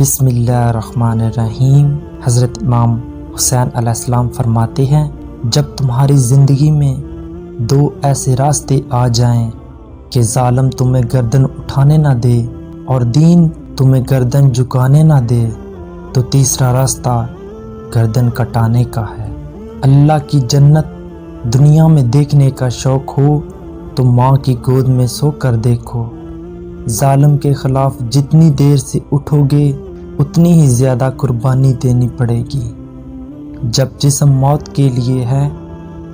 بسم اللہ الرحمن الرحیم۔ حضرت امام حسین علیہ السلام فرماتے ہیں، جب تمہاری زندگی میں دو ایسے راستے آ جائیں کہ ظالم تمہیں گردن اٹھانے نہ دے اور دین تمہیں گردن جھکانے نہ دے، تو تیسرا راستہ گردن کٹانے کا ہے۔ اللہ کی جنت دنیا میں دیکھنے کا شوق ہو تو ماں کی گود میں سو کر دیکھو۔ ظالم کے خلاف جتنی دیر سے اٹھو گے اتنی ہی زیادہ قربانی دینی پڑے گی۔ جب جسم موت کے لیے ہے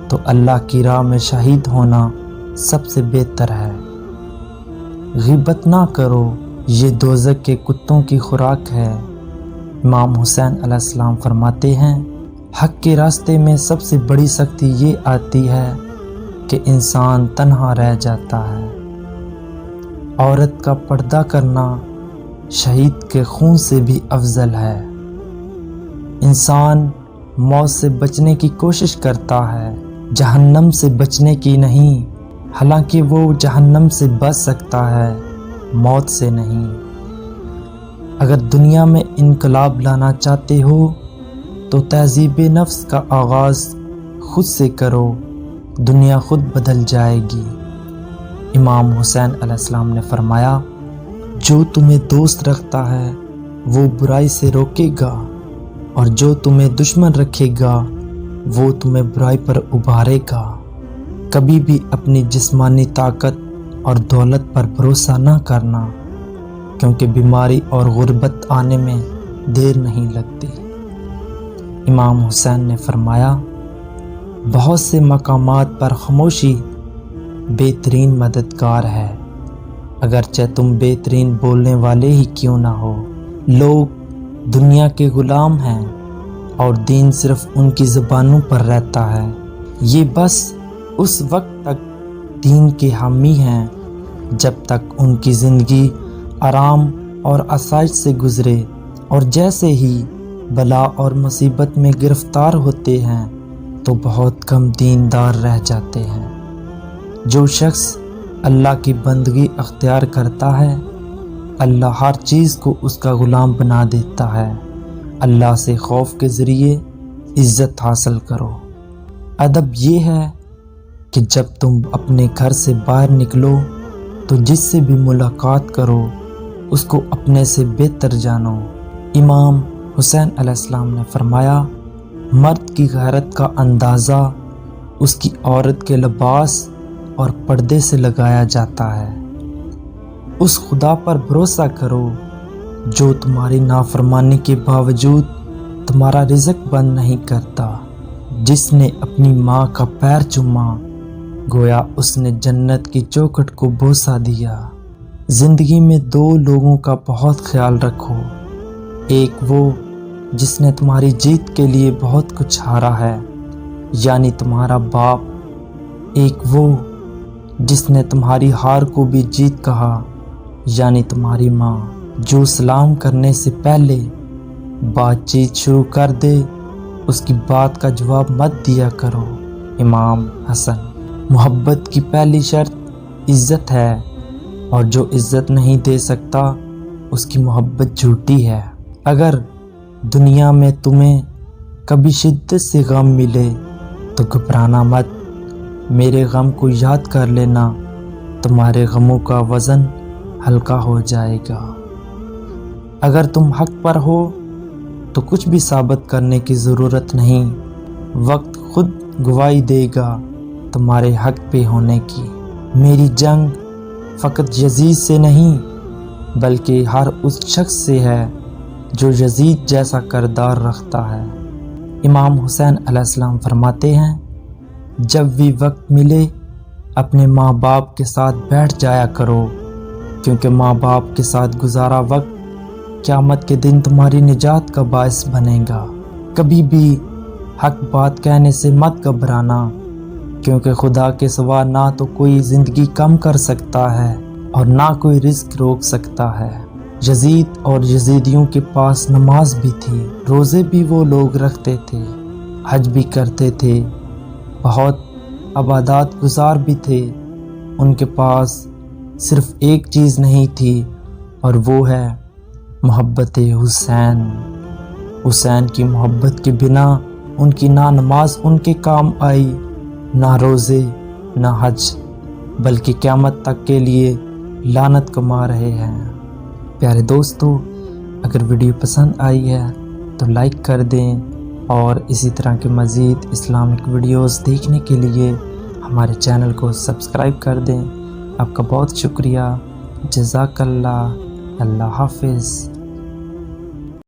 تو اللہ کی راہ میں شہید ہونا سب سے بہتر ہے۔ غیبت نہ کرو، یہ دوزخ کے کتوں کی خوراک ہے۔ امام حسین علیہ السلام فرماتے ہیں، حق کے راستے میں سب سے بڑی سختی یہ آتی ہے کہ انسان تنہا رہ جاتا ہے۔ عورت کا پردہ کرنا شہید کے خون سے بھی افضل ہے۔ انسان موت سے بچنے کی کوشش کرتا ہے، جہنم سے بچنے کی نہیں، حالانکہ وہ جہنم سے بچ سکتا ہے، موت سے نہیں۔ اگر دنیا میں انقلاب لانا چاہتے ہو تو تہذیب نفس کا آغاز خود سے کرو، دنیا خود بدل جائے گی۔ امام حسین علیہ السلام نے فرمایا، جو تمہیں دوست رکھتا ہے وہ برائی سے روکے گا، اور جو تمہیں دشمن رکھے گا وہ تمہیں برائی پر ابھارے گا۔ کبھی بھی اپنی جسمانی طاقت اور دولت پر بھروسہ نہ کرنا، کیونکہ بیماری اور غربت آنے میں دیر نہیں لگتی۔ امام حسین نے فرمایا، بہت سے مقامات پر خاموشی بہترین مددگار ہے، اگرچہ تم بہترین بولنے والے ہی کیوں نہ ہو۔ لوگ دنیا کے غلام ہیں اور دین صرف ان کی زبانوں پر رہتا ہے۔ یہ بس اس وقت تک دین کے حامی ہیں جب تک ان کی زندگی آرام اور آسائش سے گزرے، اور جیسے ہی بلا اور مصیبت میں گرفتار ہوتے ہیں تو بہت کم دیندار رہ جاتے ہیں۔ جو شخص اللہ کی بندگی اختیار کرتا ہے، اللہ ہر چیز کو اس کا غلام بنا دیتا ہے۔ اللہ سے خوف کے ذریعے عزت حاصل کرو۔ ادب یہ ہے کہ جب تم اپنے گھر سے باہر نکلو تو جس سے بھی ملاقات کرو اس کو اپنے سے بہتر جانو۔ امام حسین علیہ السلام نے فرمایا، مرد کی غیرت کا اندازہ اس کی عورت کے لباس اور پردے سے لگایا جاتا ہے۔ اس خدا پر بھروسہ کرو جو تمہاری نافرمانی کے باوجود تمہارا رزق بند نہیں کرتا، جس نے اپنی ماں کا پیر چوما گویا اس نے جنت کی چوکھٹ کو بوسہ دیا۔ زندگی میں دو لوگوں کا بہت خیال رکھو، ایک وہ جس نے تمہاری جیت کے لیے بہت کچھ ہارا ہے، یعنی تمہارا باپ، ایک وہ جس نے تمہاری ہار کو بھی جیت کہا، یعنی تمہاری ماں۔ جو سلام کرنے سے پہلے بات چیت شروع کر دے اس کی بات کا جواب مت دیا کرو۔ امام حسن۔ محبت کی پہلی شرط عزت ہے، اور جو عزت نہیں دے سکتا اس کی محبت جھوٹی ہے۔ اگر دنیا میں تمہیں کبھی شدت سے غم ملے تو گھبرانا مت، میرے غم کو یاد کر لینا، تمہارے غموں کا وزن ہلکا ہو جائے گا۔ اگر تم حق پر ہو تو کچھ بھی ثابت کرنے کی ضرورت نہیں، وقت خود گواہی دے گا تمہارے حق پہ ہونے کی۔ میری جنگ فقط یزید سے نہیں بلکہ ہر اس شخص سے ہے جو یزید جیسا کردار رکھتا ہے۔ امام حسین علیہ السلام فرماتے ہیں، جب بھی وقت ملے اپنے ماں باپ کے ساتھ بیٹھ جایا کرو، کیونکہ ماں باپ کے ساتھ گزارا وقت قیامت کے دن تمہاری نجات کا باعث بنے گا۔ کبھی بھی حق بات کہنے سے مت گھبرانا، کیونکہ خدا کے سوا نہ تو کوئی زندگی کم کر سکتا ہے اور نہ کوئی رزق روک سکتا ہے۔ یزید اور یزیدیوں کے پاس نماز بھی تھی، روزے بھی وہ لوگ رکھتے تھے، حج بھی کرتے تھے، بہت عبادات گزار بھی تھے۔ ان کے پاس صرف ایک چیز نہیں تھی، اور وہ ہے محبت حسین، حسین کی محبت کے بنا ان کی نہ نماز ان کے کام آئی، نہ روزے نہ حج، بلکہ قیامت تک کے لیے لعنت کما رہے ہیں۔ پیارے دوستو، اگر ویڈیو پسند آئی ہے تو لائک کر دیں، اور اسی طرح کے مزید اسلامک ویڈیوز دیکھنے کے لیے ہمارے چینل کو سبسکرائب کر دیں۔ آپ کا بہت شکریہ، جزاک اللہ، اللہ حافظ۔